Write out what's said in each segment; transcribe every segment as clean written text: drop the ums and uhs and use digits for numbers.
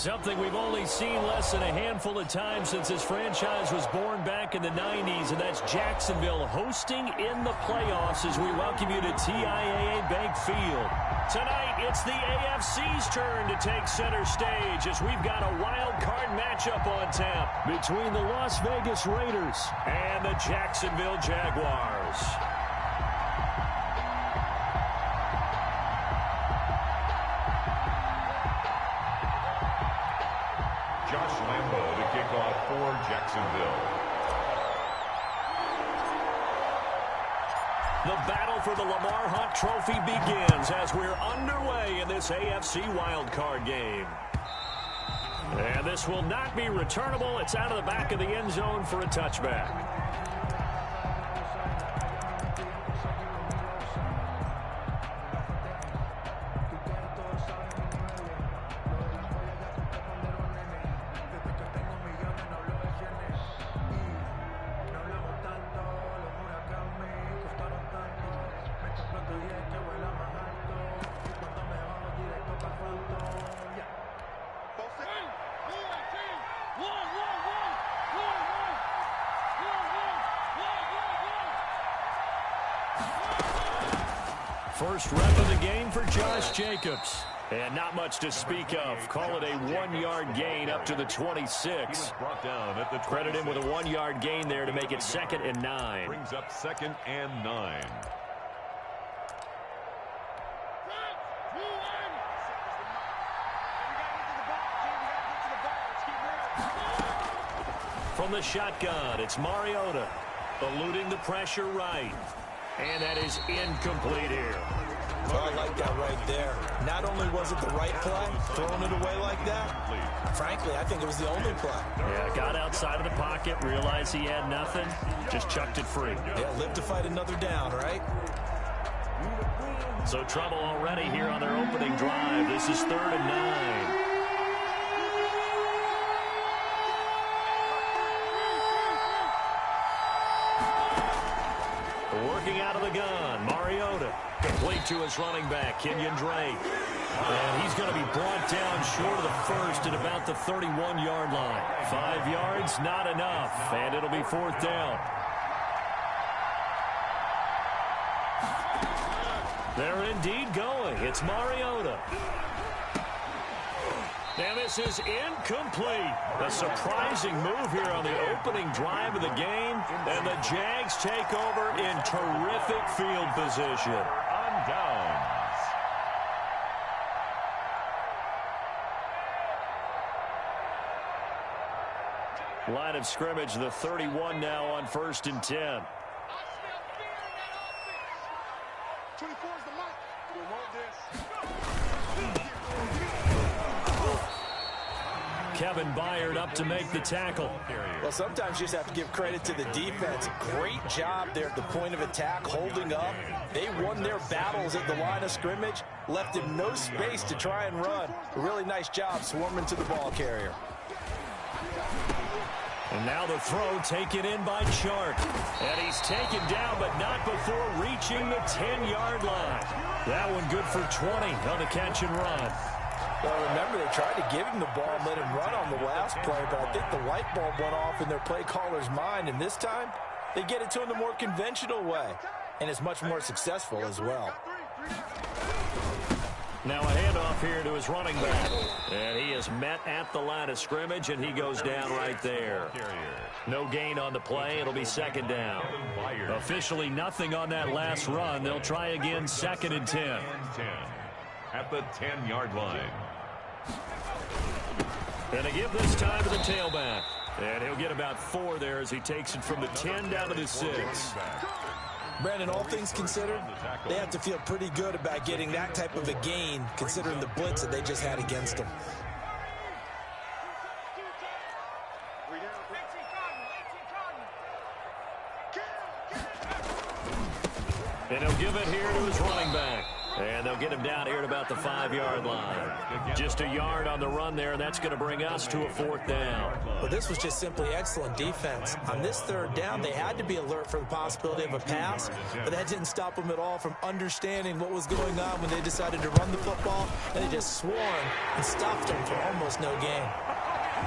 Something we've only seen less than a handful of times since this franchise was born back in the 90s, and that's Jacksonville hosting in the playoffs as we welcome you to TIAA Bank Field. Tonight, it's the AFC's turn to take center stage as we've got a wild card matchup on tap between the Las Vegas Raiders and the Jacksonville Jaguars. Josh Lambo to kick off for Jacksonville. The battle for the Lamar Hunt Trophy begins as we're underway in this AFC wildcard game. And this will not be returnable. It's out of the back of the end zone for a touchback. First rep of the game for Josh Jacobs. And not much to speak of. Call it a 1-yard gain up to the 26. Credit him with a 1-yard gain there to make it 2nd and 9. Brings up 2nd and 9. From the shotgun, it's Mariota. Eluding the pressure right. And that is incomplete here. Oh, I like that right there. Not only was it the right play, throwing it away like that, frankly, I think it was the only play. Yeah, got outside of the pocket, realized he had nothing, just chucked it free. Yeah, live to fight another down, right? So trouble already here on their opening drive. This is 3rd and 9. Working out of the gun, Mariota. Complete to his running back, Kenyon Drake. And he's going to be brought down short of the first at about the 31-yard line. 5 yards, not enough, and it'll be 4th down. They're indeed going. It's Mariota. And this is incomplete. A surprising move here on the opening drive of the game. And the Jags take over in terrific field position. On downs. Line of scrimmage, the 31 now on 1st and 10. 24 is the mark. We want this. Kevin Byard up to make the tackle. Well, sometimes you just have to give credit to the defense. Great job there at the point of attack, holding up. They won their battles at the line of scrimmage, left him no space to try and run. A really nice job swarming to the ball carrier. And now the throw taken in by Chark. And he's taken down, but not before reaching the 10-yard line. That one good for 20 on the catch and run. Well, remember, they tried to give him the ball and let him run on the last play, but I think the light bulb went off in their play caller's mind, and this time they get it to him the more conventional way, and it's much more successful as well. Now a handoff here to his running back. And he is met at the line of scrimmage, and he goes down right there. No gain on the play. It'll be 2nd down. Officially nothing on that last run. They'll try again 2nd and 10. At the 10-yard line. And a give this time to the tailback. And he'll get about 4 there as he takes it from the 10 down to the 6. Brandon, all things considered, they have to feel pretty good about getting that type of a gain, considering the blitz that they just had against them. And he'll give it here to his running back. And they'll get him down here at about the 5-yard line. Just a yard on the run there, and that's going to bring us to a 4th down. Well, this was just simply excellent defense. On this 3rd down, they had to be alert for the possibility of a pass, but that didn't stop them at all from understanding what was going on when they decided to run the football, and they just swarmed and stopped them for almost no gain.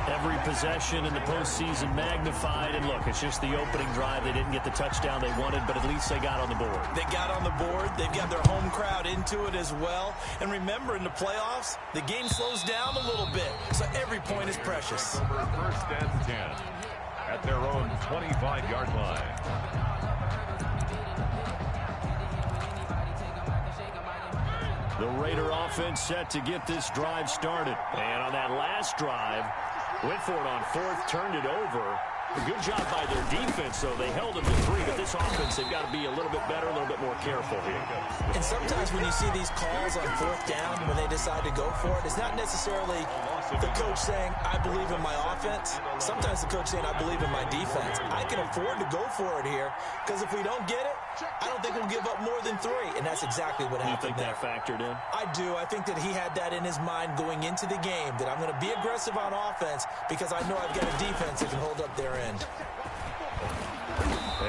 Every possession in the postseason magnified, and look, it's just the opening drive. They didn't get the touchdown they wanted, but at least they got on the board. They got on the board. They've got their home crowd into it as well. And remember, in the playoffs, the game slows down a little bit, so every point is precious. 1st and 10 at their own 25-yard line. The Raider offense set to get this drive started. And on that last drive, went for it on 4th, turned it over. A good job by their defense, though. They held them to 3, but this offense, they've got to be a little bit better, a little bit more careful here. And sometimes when you see these calls on 4th down, when they decide to go for it, it's not necessarily the coach saying, I believe in my offense. Sometimes the coach saying, I believe in my defense. I can afford to go for it here, because if we don't get it, I don't think we'll give up more than 3. And that's exactly what happened there. You think that factored in? I do. I think that he had that in his mind going into the game, that I'm going to be aggressive on offense because I know I've got a defense that can hold up their end. And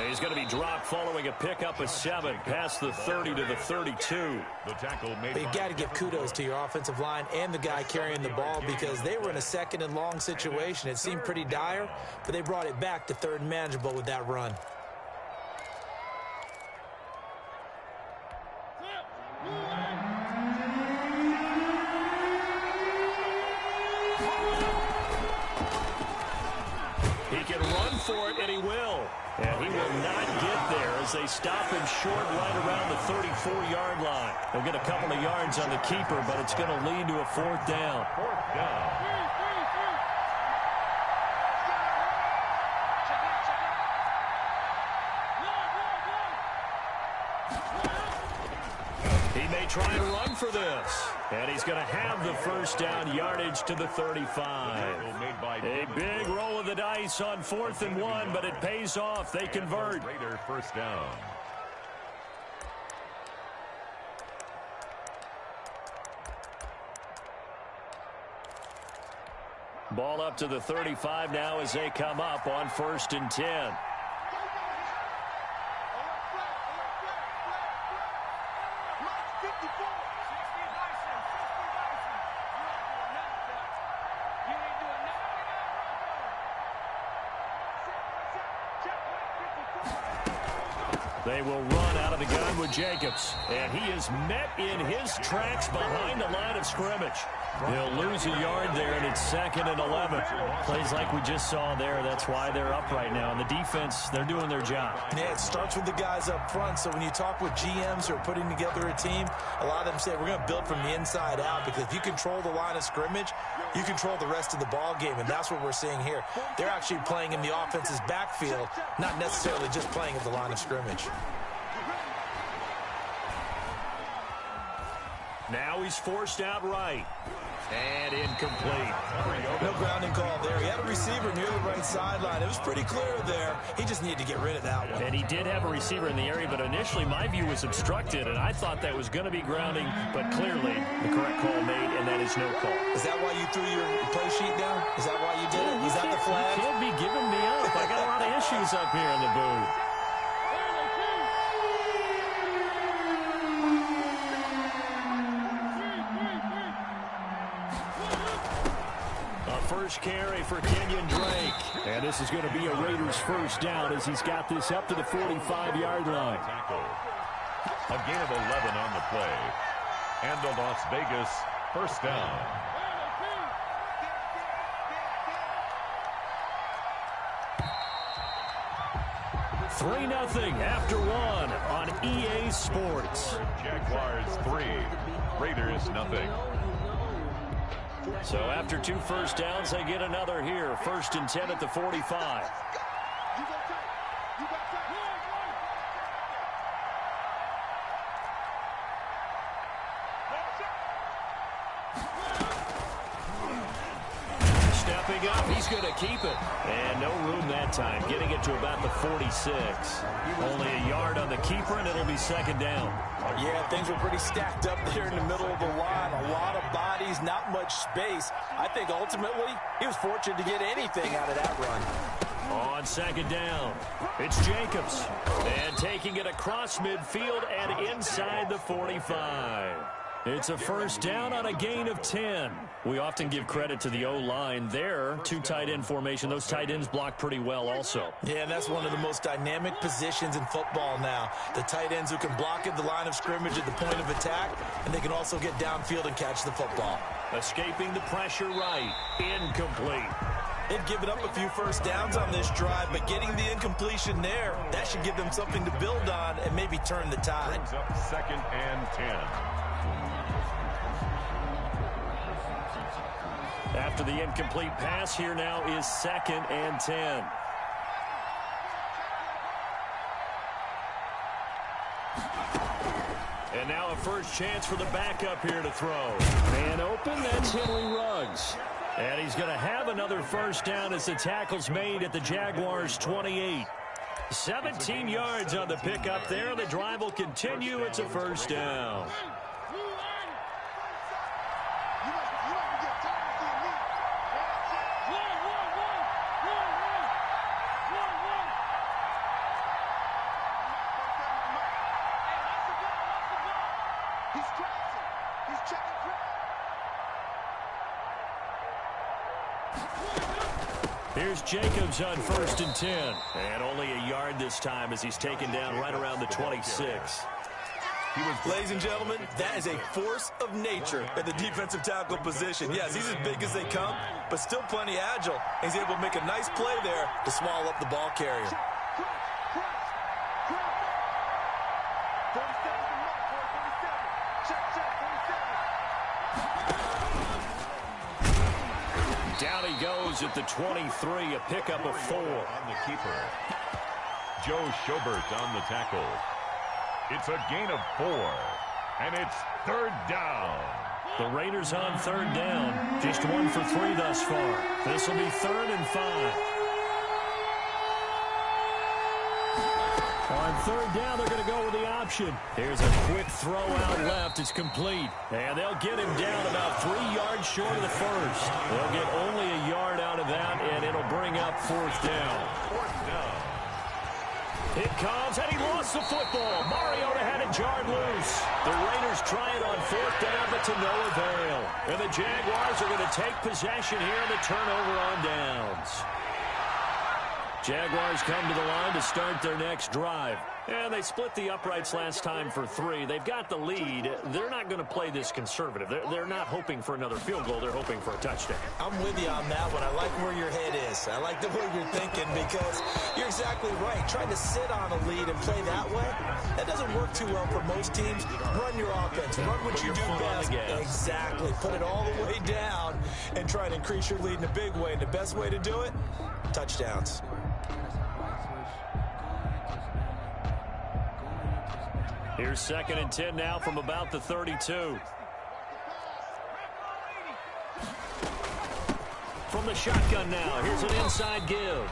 he's going to be dropped following a pickup of 7 past the 30 to the 32. The tackle made. But you got to give kudos to your offensive line and the guy carrying the ball, because they were in a 2nd and long situation. It seemed pretty dire, but they brought it back to 3rd and manageable with that run. For it, and he will. And he will not get there as they stop him short right around the 34-yard line. They'll get a couple of yards on the keeper, but it's going to lead to a 4th down. 4th down. He may try to run for this. And he's going to have the 1st down, yardage to the 35. A big roll of the dice on 4th and 1, but it pays off. They convert. Raider 1st down. Ball up to the 35 now as they come up on 1st and 10. They will run out of the gun with Jacobs. And he is met in his tracks behind the line of scrimmage. He'll lose a yard there, and it's 2nd and 11. Plays like we just saw there. That's why they're up right now. And the defense, they're doing their job. Yeah, it starts with the guys up front. So when you talk with GMs who are putting together a team, a lot of them say, we're going to build from the inside out, because if you control the line of scrimmage, you control the rest of the ball game. And that's what we're seeing here. They're actually playing in the offense's backfield, not necessarily just playing at the line of scrimmage. Now he's forced out right. And incomplete. No grounding call there. He had a receiver near the right sideline. It was pretty clear there. He just needed to get rid of that one. And he did have a receiver in the area, but initially my view was obstructed, and I thought that was going to be grounding, but clearly the correct call made, and that is no call. Is that why you threw your play sheet down? Is that why you did it? Is that the flag? You can't be giving me up. I got a lot of issues up here in the booth. First carry for Kenyon Drake. And this is going to be a Raiders 1st down as he's got this up to the 45-yard line. A gain of 11 on the play. And the Las Vegas 1st down. Three 0 after one on EA Sports. Jaguars 3, Raiders 0. So after 2 first downs, they get another here. 1st and 10 at the 45. Step stepping up. He's going to keep it. And no room that time, getting it to about the 46. Only a yard on the keeper, and it'll be second down. Yeah, things were pretty stacked up there in the middle of the line. A lot of bodies, not much space. I think ultimately he was fortunate to get anything out of that run. On second down, it's Jacobs. And taking it across midfield and inside the 45. It's a first down on a gain of 10. We often give credit to the O-line there. Two tight end formation. Those tight ends block pretty well also. Yeah, that's one of the most dynamic positions in football now. The tight ends who can block at the line of scrimmage at the point of attack, and they can also get downfield and catch the football. Escaping the pressure right. Incomplete. They've given up a few first downs on this drive, but getting the incompletion there, that should give them something to build on and maybe turn the tide. Brings up second and 10. After the incomplete pass, here now is second and 10. And now a first chance for the backup here to throw. Man open, that's Henry Ruggs. And he's going to have another first down as the tackle's made at the Jaguars' 28. 17 yards on the pickup there. The drive will continue. It's a first down. Here's Jacobs on first and 10. And only a yard this time as he's taken down right around the 26. Ladies and gentlemen, that is a force of nature at the defensive tackle position. Yes, he's as big as they come, but still plenty agile. He's able to make a nice play there to swallow up the ball carrier. Down he goes at the 23, a pickup of 4. On the keeper. Joe Schobert on the tackle. It's a gain of 4, and it's third down. The Raiders on third down. Just 1 for 3 thus far. This will be 3rd and 5. On third down, they're going to go with the option. Here's a quick throw out left. It's complete. And they'll get him down about 3 yards short of the first. They'll get only a yard out of that, and it'll bring up 4th down. 4th down. It comes, and he lost the football. Mariota had it jarred loose. The Raiders try it on 4th down, but to no avail. And the Jaguars are going to take possession here on the turnover on downs. Jaguars come to the line to start their next drive. And they split the uprights last time for 3. They've got the lead. They're not going to play this conservative. They're not hoping for another field goal. They're hoping for a touchdown. I'm with you on that one. I like where your head is. I like the way you're thinking because you're exactly right. Trying to sit on a lead and play that way, that doesn't work too well for most teams. Run your offense. Run what you do best. Exactly. Put it all the way down and try to increase your lead in a big way. And the best way to do it, touchdowns. Here's 2nd and 10 now from about the 32. From the shotgun now, here's an inside give.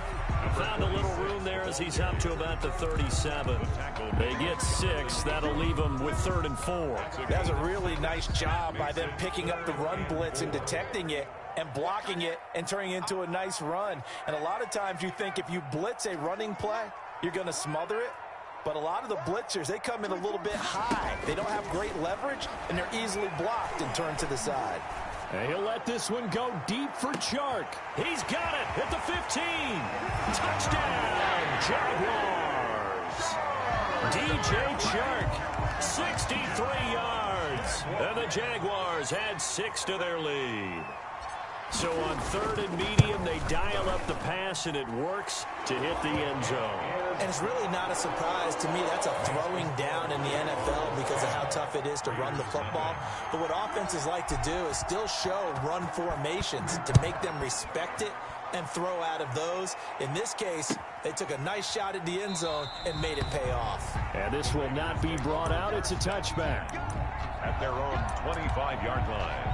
Found a little room there as he's up to about the 37. They get 6. That'll leave them with 3rd and 4. That was a really nice job by them picking up the run blitz and detecting it and blocking it and turning it into a nice run. And a lot of times you think if you blitz a running play, you're going to smother it. But a lot of the blitzers, they come in a little bit high. They don't have great leverage, and they're easily blocked and turned to the side. And he'll let this one go deep for Chark. He's got it at the 15. Touchdown, Jaguars. DJ Chark, 63 yards. And the Jaguars add 6 to their lead. So on 3rd and medium, they dial up the pass, and it works to hit the end zone. And it's really not a surprise to me. That's a throwing down in the NFL because of how tough it is to run the football. But what offenses like to do is still show run formations to make them respect it and throw out of those. In this case, they took a nice shot at the end zone and made it pay off. And this will not be brought out. It's a touchback. At their own 25-yard line.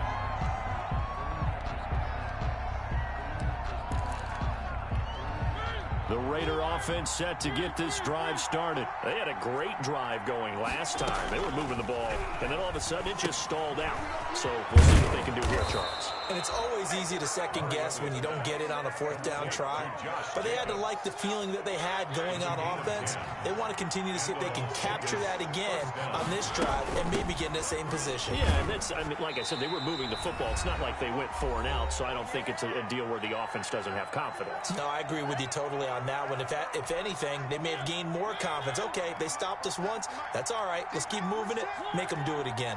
The Raider offense set to get this drive started. They had a great drive going last time. They were moving the ball, and then all of a sudden it just stalled out. So we'll see what they can do here, Charles. And it's always easy to second guess when you don't get it on a fourth down try. But they had to like the feeling that they had going on offense. They want to continue to see if they can capture that again on this drive and maybe get in the same position. Yeah, and that's, I mean, like I said, they were moving the football. It's not like they went 4 and out, so I don't think it's a deal where the offense doesn't have confidence. No, I agree with you totally on that one. If anything, they may have gained more confidence. Okay, they stopped us once. That's all right. Let's keep moving it. Make them do it again.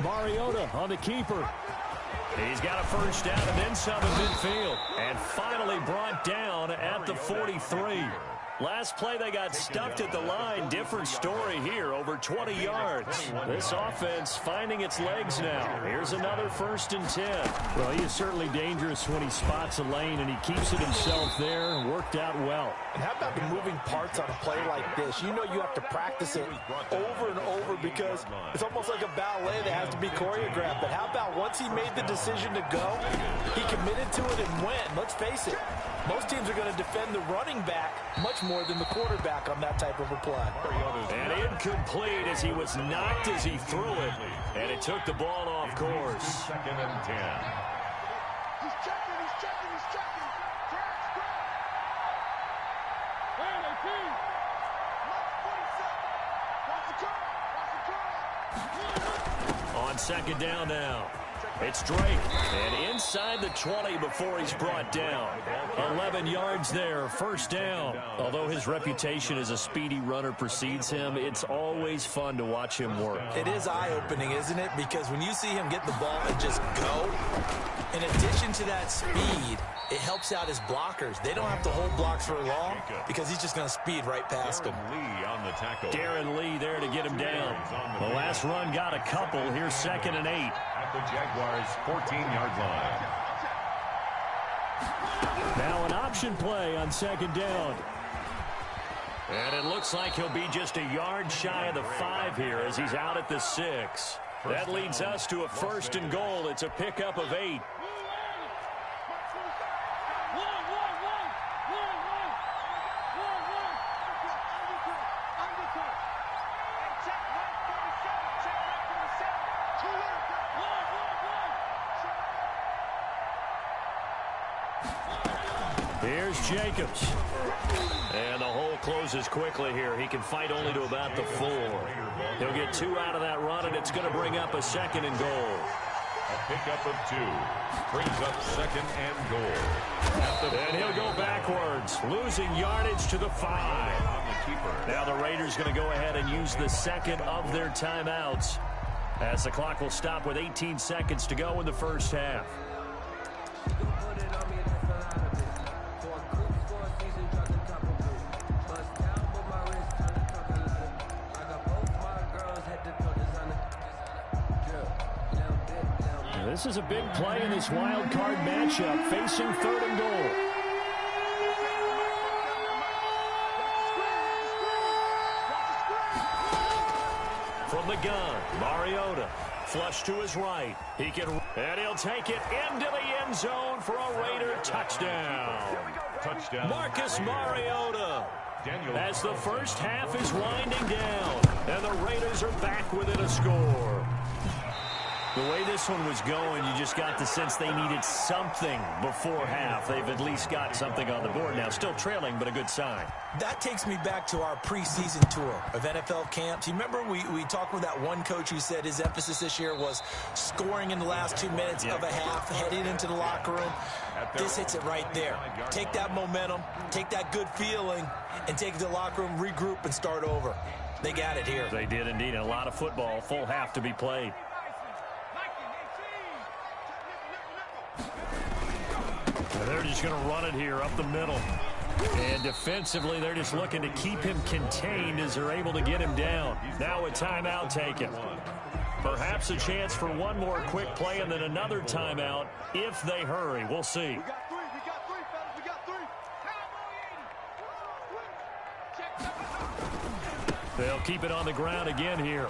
Mariota on the keeper. He's got a first down and then some in midfield. And finally brought down at the 43. Last play they got stuffed at the line. Different story here, over 20 yards. This offense finding its legs now. Here's another 1st and 10. Well, he is certainly dangerous when he spots a lane, and he keeps it himself there. Worked out well. And how about the moving parts on a play like this? You know you have to practice it over and over because it's almost like a ballet that has to be choreographed. But how about once he made the decision to go, he committed to it and went. Let's face it, most teams are going to defend the running back much more than the quarterback on that type of a play. And incomplete as he was knocked as he threw it. And it took the ball off course. 2nd and 10. He's checking. On 2nd down now. It's Drake, and inside the 20 before he's brought down. 11 yards there, 1st down. Although his reputation as a speedy runner precedes him, it's always fun to watch him work. It is eye-opening, isn't it? Because when you see him get the ball and just go, in addition to that speed, it helps out his blockers. They don't have to hold blocks for long because he's just going to speed right past them. Lee on the tackle. Darren Lee there to get him down. The last run got a couple. Here's 2nd and 8. The Jaguars' 14-yard line. Now an option play on 2nd down. And it looks like he'll be just a yard shy of the 5 here as he's out at the 6. That leads us to a 1st and goal. It's a pickup of 8. Here's Jacobs. And the hole closes quickly here. He can fight only to about the 4. He'll get 2 out of that run, and it's going to bring up a 2nd and goal. A pickup of 2. Brings up 2nd and goal. And he'll go backwards, losing yardage to the 5. Now the Raiders going to go ahead and use the 2nd of their timeouts as the clock will stop with 18 seconds to go in the 1st half. This is a big play in this wild card matchup, facing 3rd and goal. From the gun, Mariota, flush to his right. And he'll take it into the end zone for a Raider touchdown. Marcus Mariota. As the 1st half is winding down, and the Raiders are back within a score. The way this one was going, you just got the sense they needed something before half. They've at least got something on the board now. Still trailing, but a good sign. That takes me back to our preseason tour of NFL camps. You remember we talked with that one coach who said his emphasis this year was scoring in the last 2 minutes of a half, heading into the locker room. This hits it right there. Take that momentum, take that good feeling, and take it to the locker room, regroup, and start over. They got it here. They did indeed. A lot of football, full half to be played. They're just going to run it here up the middle. And defensively, they're just looking to keep him contained as they're able to get him down. Now a timeout taken. Perhaps a chance for one more quick play and then another timeout if they hurry. We'll see. We got 3, fellas. We got 3. They'll keep it on the ground again here.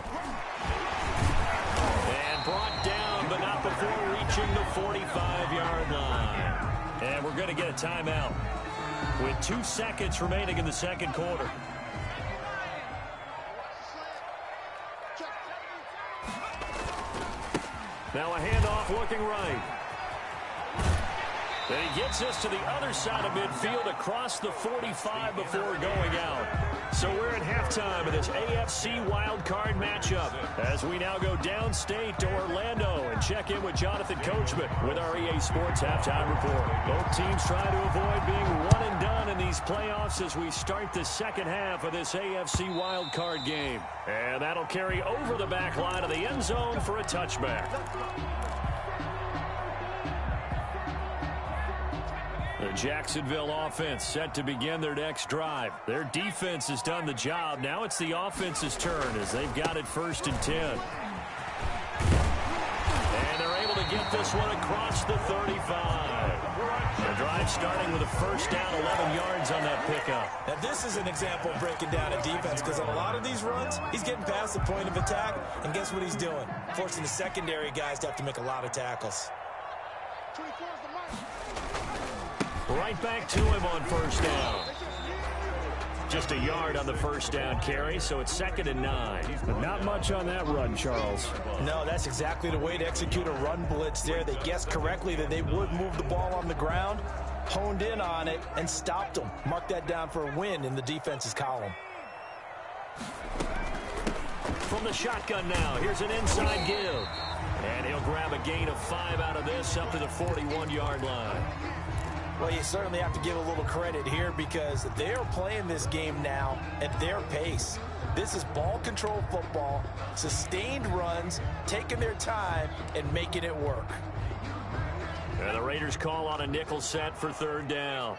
And brought down, but not before reaching the 45-yard line. And we're going to get a timeout with 2 seconds remaining in the second quarter. Now a handoff looking right. And he gets us to the other side of midfield across the 45 before going out. So we're at halftime of this AFC wildcard matchup as we now go downstate to Orlando and check in with Jonathan Coachman with our EA Sports Halftime Report. Both teams trying to avoid being one and done in these playoffs as we start the second half of this AFC wildcard game. And that'll carry over the back line of the end zone for a touchback. The Jacksonville offense set to begin their next drive. Their defense has done the job. Now it's the offense's turn as they've got it 1st and 10. And they're able to get this one across the 35. The drive starting with a first down, 11 yards on that pickup. Now this is an example of breaking down a defense because on a lot of these runs, he's getting past the point of attack, and guess what he's doing? Forcing the secondary guys to have to make a lot of tackles. 24 is the mark. Right back to him on first down. Just a yard on the first down carry, so it's 2nd and 9. But not much on that run, Charles. No, that's exactly the way to execute a run blitz there. They guessed correctly that they would move the ball on the ground, honed in on it, and stopped them. Mark that down for a win in the defense's column. From the shotgun now, here's an inside give. And he'll grab a gain of 5 out of this up to the 41-yard line. Well, you certainly have to give a little credit here because they're playing this game now at their pace. This is ball control football, sustained runs, taking their time, and making it work. And the Raiders call on a nickel set for 3rd down.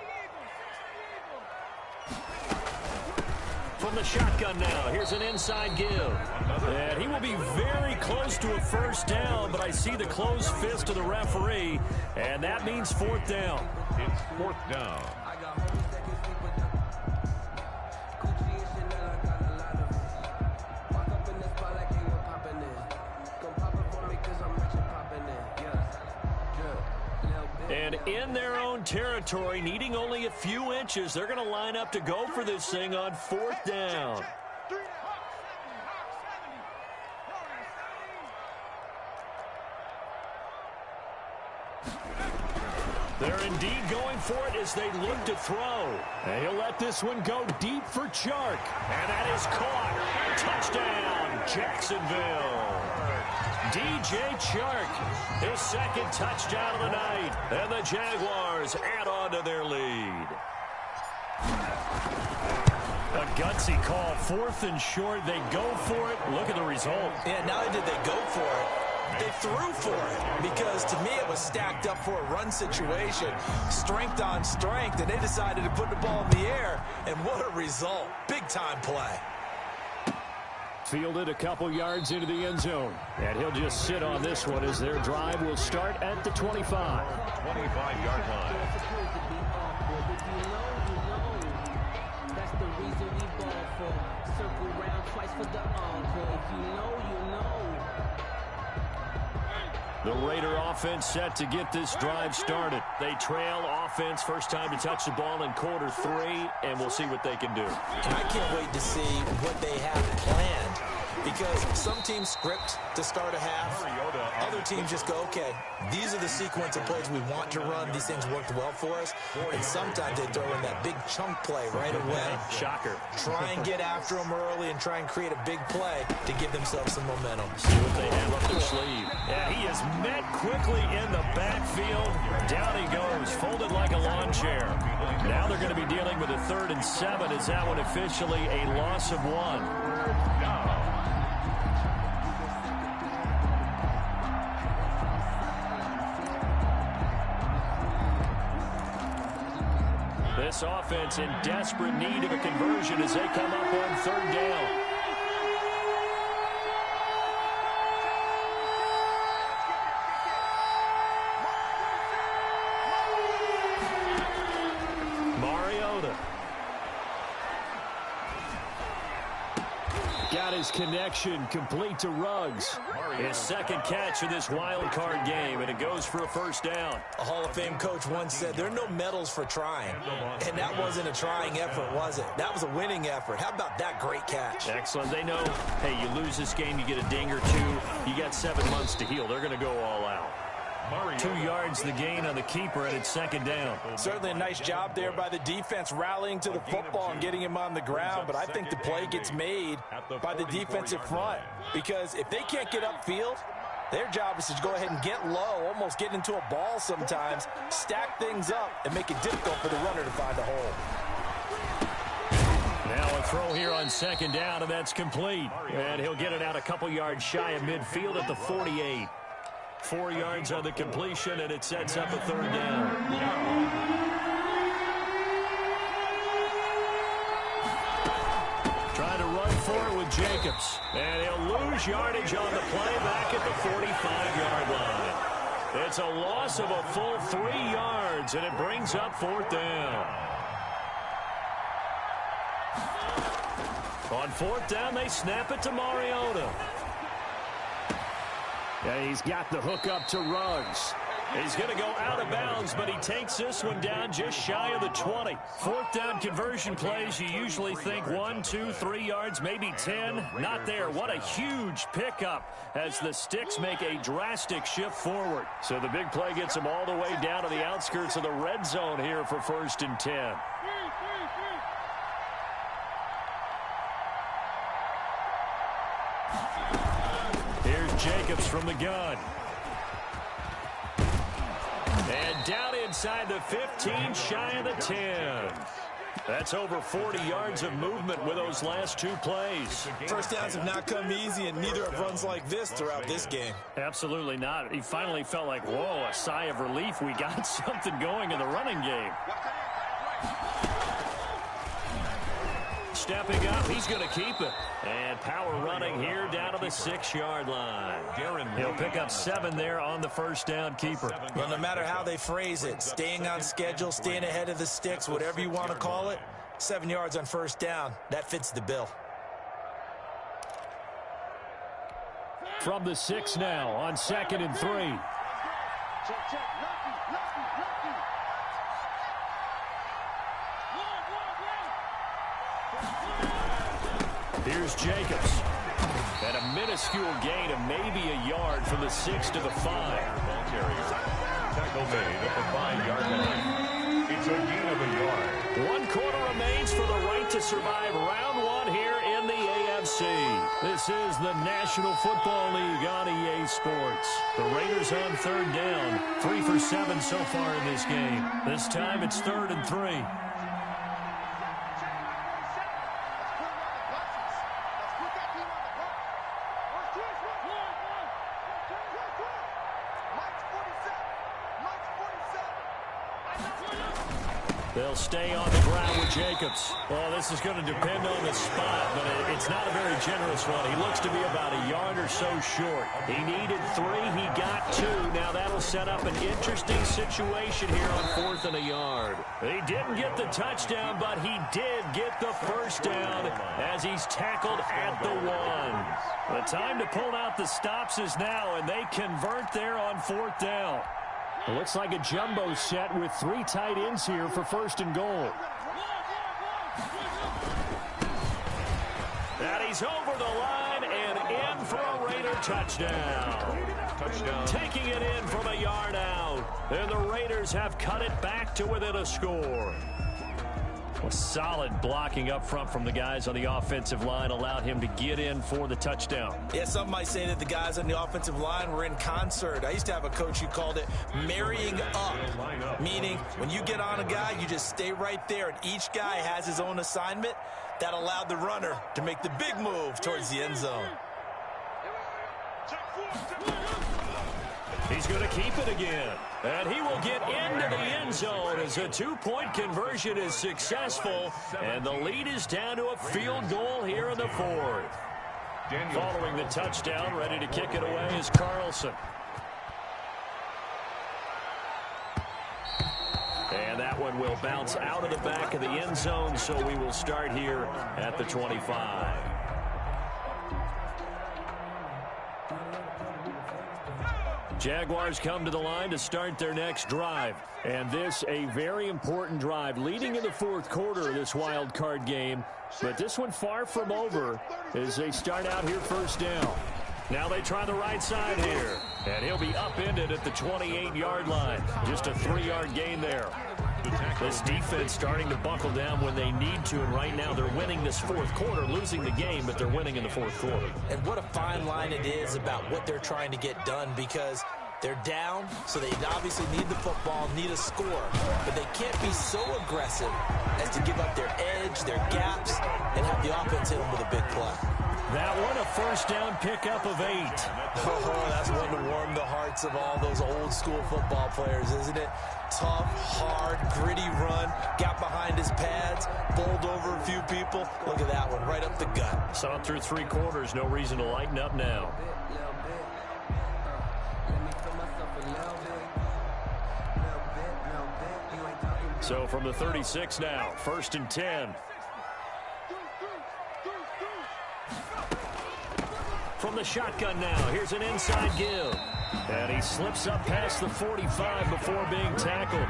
From the shotgun now, here's an inside give. And he will be very close to a first down, but I see the closed fist of the referee, and that means 4th down. It's 4th down. And in their own territory, needing only a few inches, they're going to line up to go for this thing on 4th down. They're indeed going for it as they look to throw. And he'll let this one go deep for Chark. And that is caught. Touchdown, Jacksonville. DJ Chark, his 2nd touchdown of the night. And the Jaguars add on to their lead. A gutsy call, 4th and short. They go for it. Look at the result. Yeah, not only did they go for it, they threw for it because, to me, it was stacked up for a run situation, strength on strength, and they decided to put the ball in the air, and what a result. Big-time play. Fielded a couple yards into the end zone, and he'll just sit on this one as their drive will start at the 25. 25-yard line. That's the reason we ball for. Circle round twice for the encore. If you know, you know. The Raider offense set to get this drive started. They trail offense, first time to touch the ball in quarter 3, and we'll see what they can do. And I can't wait to see what they have planned because some teams script to start a half. Other teams just go, okay, these are the sequence of plays we want to run. These things worked well for us. And sometimes they throw in that big chunk play right away. Shocker. Try and get after them early and try and create a big play to give themselves some momentum. See what they have up their sleeve. Yeah, he is met quickly in the backfield. Down he goes, folded like a lawn chair. Now they're going to be dealing with a 3rd and 7. Is that one officially a loss of 1? This offense in desperate need of a conversion as they come up on 3rd down. Mariota. Got got his connection complete to Ruggs. His second catch of this wild card game, and it goes for a first down. A Hall of Fame coach once said there are no medals for trying. And that wasn't a trying effort, was it? That was a winning effort. How about that great catch? Excellent. They know, hey, you lose this game, you get a ding or two. You got 7 months to heal. They're going to go all out. 2 yards the gain on the keeper, and it's second down. Certainly a nice job there by the defense rallying to the football and getting him on the ground, but I think the play gets made by the defensive front because if they can't get upfield, their job is to go ahead and get low, almost get into a ball sometimes, stack things up, and make it difficult for the runner to find a hole. Now a throw here on second down, and that's complete. And he'll get it out a couple yards shy of midfield at the 48. 4 yards on the completion, and it sets up a third down. Trying to run for it with Jacobs. And he'll lose yardage on the play back at the 45-yard line. It's a loss of a full 3 yards, and it brings up fourth down. On fourth down, they snap it to Mariota. Yeah, he's got the hook up to Ruggs. He's going to go out of bounds, but he takes this one down just shy of the 20. Fourth down conversion plays, you usually think 1, 2, 3 yards, maybe 10. Not there. What a huge pickup as the Sticks make a drastic shift forward. So the big play gets them all the way down to the outskirts of the red zone here for 1st and 10. Jacobs from the gun. And down inside the 15, shy of the 10. That's over 40 yards of movement with those last 2 plays. First downs have not come easy, and neither have runs like this throughout this game. Absolutely not. He finally felt like, whoa, a sigh of relief. We got something going in the running game. Stepping up, he's going to keep it. And power running here down to the 6-yard line. He'll pick up 7 there on the first down keeper. Well, no matter how they phrase it, staying on schedule, staying ahead of the Sticks, whatever you want to call it, 7 yards on first down, that fits the bill. From the 6 now on 2nd and 3. Check. Lucky. Here's Jacobs. And a minuscule gain of maybe a yard from the 6 to the 5. Tackle made at the 5-yard line. It's a gain of a yard. 1 quarter remains for the right to survive round 1 here in the AFC. This is the National Football League on EA Sports. The Raiders on 3rd down. 3 for 7 so far in this game. This time it's 3rd and 3. They'll stay on the ground with Jacobs. Well, this is going to depend on the spot, but it's not a very generous one. He looks to be about a yard or so short. He needed 3. He got 2. Now that'll set up an interesting situation here on 4th and a yard. He didn't get the touchdown, but he did get the first down as he's tackled at the 1. The time to pull out the stops is now, and they convert there on 4th down. It looks like a jumbo set with 3 tight ends here for 1st and goal. And he's over the line and in for a Raider touchdown. Taking it in from a yard out. And the Raiders have cut it back to within a score. A solid blocking up front from the guys on the offensive line allowed him to get in for the touchdown. Yeah, some might say that the guys on the offensive line were in concert. I used to have a coach who called it marrying up, meaning when you get on a guy, you just stay right there, and each guy has his own assignment. That allowed the runner to make the big move towards the end zone. He's going to keep it again. And he will get into the end zone as a 2-point conversion is successful. And the lead is down to a field goal here in the 4th. Following the touchdown, ready to kick it away is Carlson. And that one will bounce out of the back of the end zone, so we will start here at the 25. Jaguars come to the line to start their next drive. And this a very important drive leading in the fourth quarter of this wild card game. But this one far from over as they start out here first down. Now they try the right side here. And he'll be upended at the 28-yard line. Just a 3-yard gain there. This defense starting to buckle down when they need to, and right now they're winning this fourth quarter, losing the game, but they're winning in the fourth quarter. And what a fine line it is about what they're trying to get done, because they're down, so they obviously need the football, need a score, but they can't be so aggressive as to give up their edge, their gaps, and have the offense hit them with a big play. That one, a first down pickup of 8. Oh, that's one to warm the hearts of all those old school football players, isn't it? Tough, hard, gritty run, got behind his pads, bowled over a few people. Look at that one, right up the gut. Saw it through 3 quarters, no reason to lighten up now. So from the 36 now, 1st and 10. From the shotgun now, here's an inside give. And he slips up past the 45 before being tackled.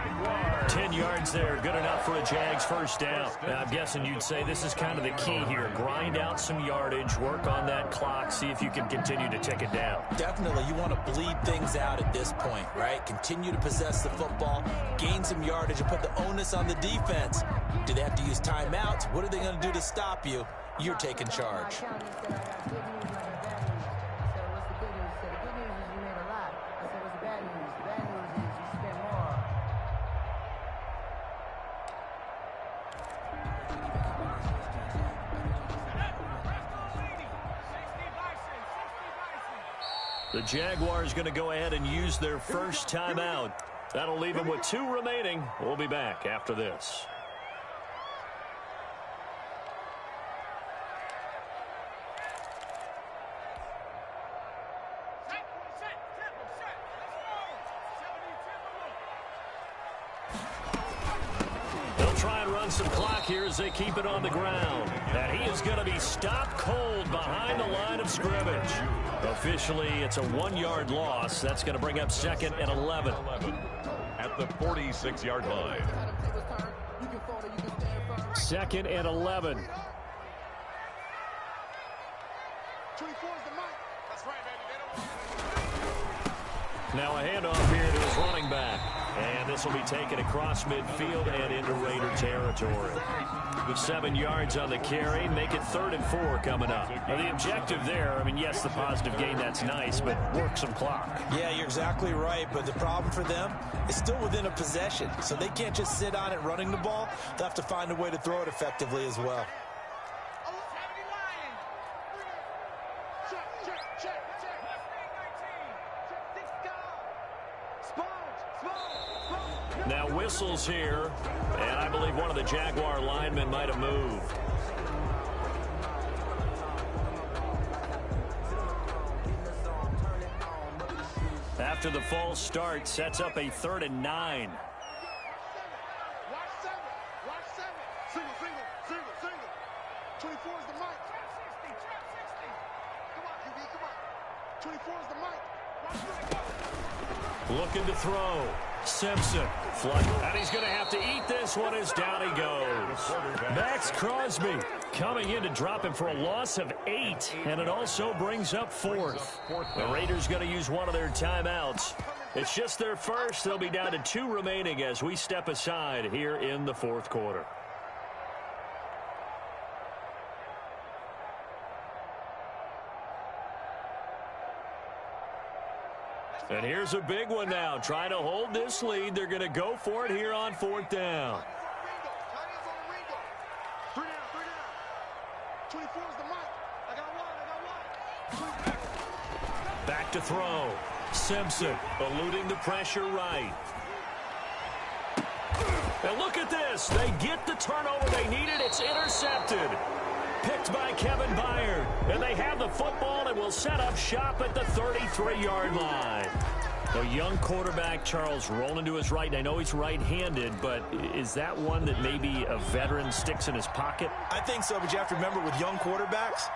10 yards there, good enough for a Jags first down. Now, I'm guessing you'd say this is kind of the key here. Grind out some yardage, work on that clock, see if you can continue to tick it down. Definitely, you want to bleed things out at this point, right? Continue to possess the football, gain some yardage, and put the onus on the defense. Do they have to use timeouts? What are they going to do to stop you? You're taking charge. The Jaguars going to go ahead and use their first timeout. That'll leave them with 2 remaining. We'll be back after this. They'll try and run some clock here as they keep it on the ground. And he is going to be stopped cold behind the line of scrimmage. Officially, it's a 1-yard loss. That's going to bring up 2nd and 11. At the 46-yard line. 2nd and 11. 24 is the mic. That's right, baby. Now a handoff here to his running back. And this will be taken across midfield and into Raider territory. With 7 yards on the carry, make it 3rd and 4 coming up. Now the objective there, I mean, yes, the positive gain, that's nice, but work some clock. Yeah, you're exactly right, but the problem for them is still within a possession, so they can't just sit on it running the ball. They'll have to find a way to throw it effectively as well. Now whistles here, and I believe one of the Jaguar linemen might have moved. After the false start, sets up a 3rd and 9. Watch 7. Watch 7. Single, single, single, single. 24 is the mic. Come on, QB, come on. 24 is the mic. Watch 7. Looking to throw. Simpson. Flood. And he's going to have to eat this one as down he goes. Max Crosby coming in to drop him for a loss of 8. And it also brings up 4th. The Raiders going to use one of their timeouts. It's just their first. They'll be down to 2 remaining as we step aside here in the fourth quarter. And here's a big one now. Trying to hold this lead. They're going to go for it here on 4th down. 3 down, 3 down. 24 is the mic. I got one. Back to throw. Simpson eluding the pressure right. And look at this. They get the turnover they needed. It's intercepted. Picked by Kevin Byard. And they have the football and will set up shop at the 33-yard line. A young quarterback, Charles, rolling to his right. And I know he's right-handed, but is that one that maybe a veteran sticks in his pocket? I think so, but you have to remember with young quarterbacks,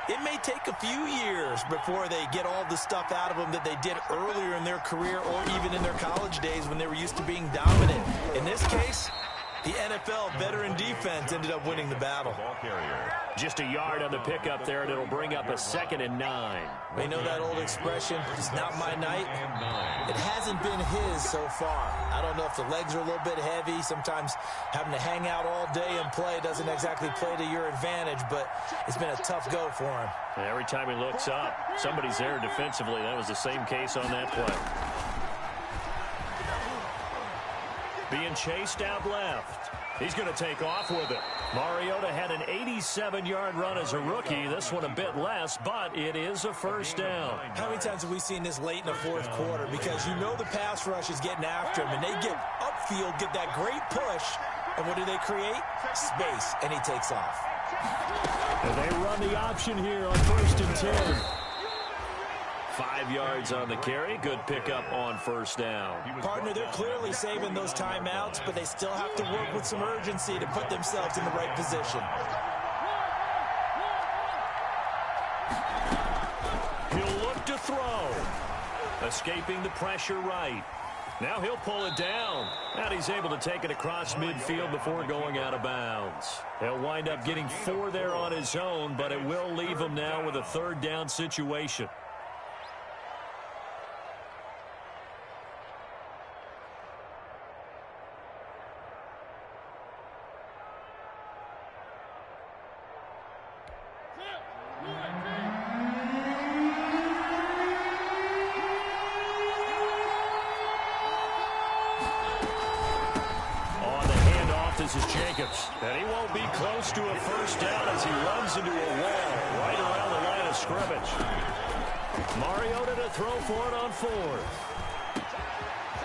It may take a few years before they get all the stuff out of them that they did earlier in their career or even in their college days when they were used to being dominant. In this case, the NFL veteran defense ended up winning the battle. Ball carrier. Just a yard on the pickup there, and it'll bring up a 2nd and 9. We know that old expression, it's not my night. It hasn't been his so far. I don't know if the legs are a little bit heavy. Sometimes having to hang out all day and play doesn't exactly play to your advantage, but it's been a tough go for him. And every time he looks up, somebody's there defensively. That was the same case on that play. Being chased out left. He's going to take off with it. Mariota had an 87-yard run as a rookie. This one a bit less, but it is a first down. How many times have we seen this late in the fourth quarter? Because you know the pass rush is getting after him, and they get upfield, get that great push, and what do they create? Space, and he takes off. And they run the option here on 1st and 10. 5 yards on the carry. Good pickup on first down. Partner, they're clearly saving those timeouts, but they still have to work with some urgency to put themselves in the right position. He'll look to throw. Escaping the pressure right. Now he'll pull it down. And he's able to take it across midfield before going out of bounds. He'll wind up getting 4 there on his own, but it will leave him now with a 3rd down situation. This is Jacobs, and he won't be close to a first down as he runs into a wall right around the line of scrimmage. Mariota to throw for it on 4th.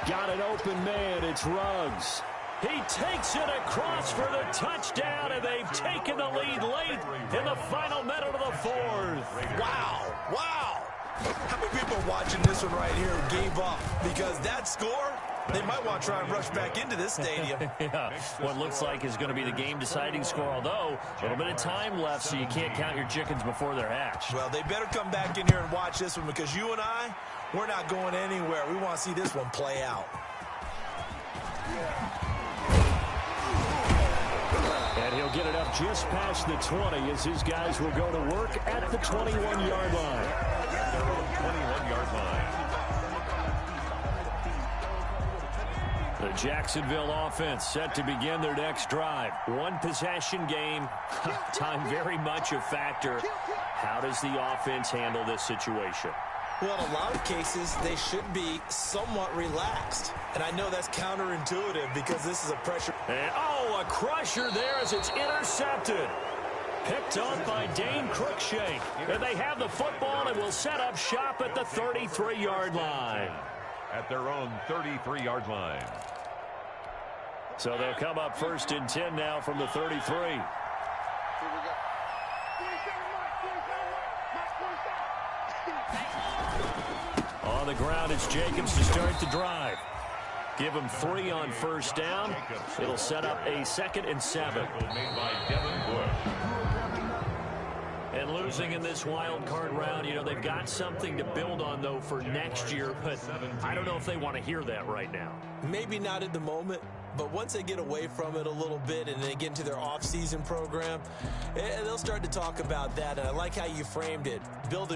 Got an open man, it's Ruggs. He takes it across for the touchdown, and they've taken the lead late in the final minute of the 4th. Wow, wow. How many people watching this one right here gave up? Because that score, they might want to try and rush back into this stadium. Yeah, what looks like is going to be the game-deciding score, although a little bit of time left, so you can't count your chickens before they're hatched. Well, they better come back in here and watch this one, because you and I, we're not going anywhere. We want to see this one play out. And he'll get it up just past the 20 as his guys will go to work at the 21-yard line. Their own 21-yard line. The Jacksonville offense set to begin their next drive. One possession game. Time very much a factor. How does the offense handle this situation? Well, in a lot of cases, they should be somewhat relaxed. And I know that's counterintuitive because this is a pressure. And, a crusher there as it's intercepted. Picked up by Dane Cruikshank. And they have the football and will set up shop at the 33-yard line. At their own 33-yard line. So they'll come up 1st and 10 now from the 33. On the ground, it's Jacobs to start the drive. Give him 3 on first down. It'll set up a 2nd and 7. Made by Devin Bush. And losing in this wild card round, they've got something to build on, though, for next year. But I don't know if they want to hear that right now. Maybe not at the moment, but once they get away from it a little bit and they get into their off-season program, they'll start to talk about that. And I like how you framed it. Building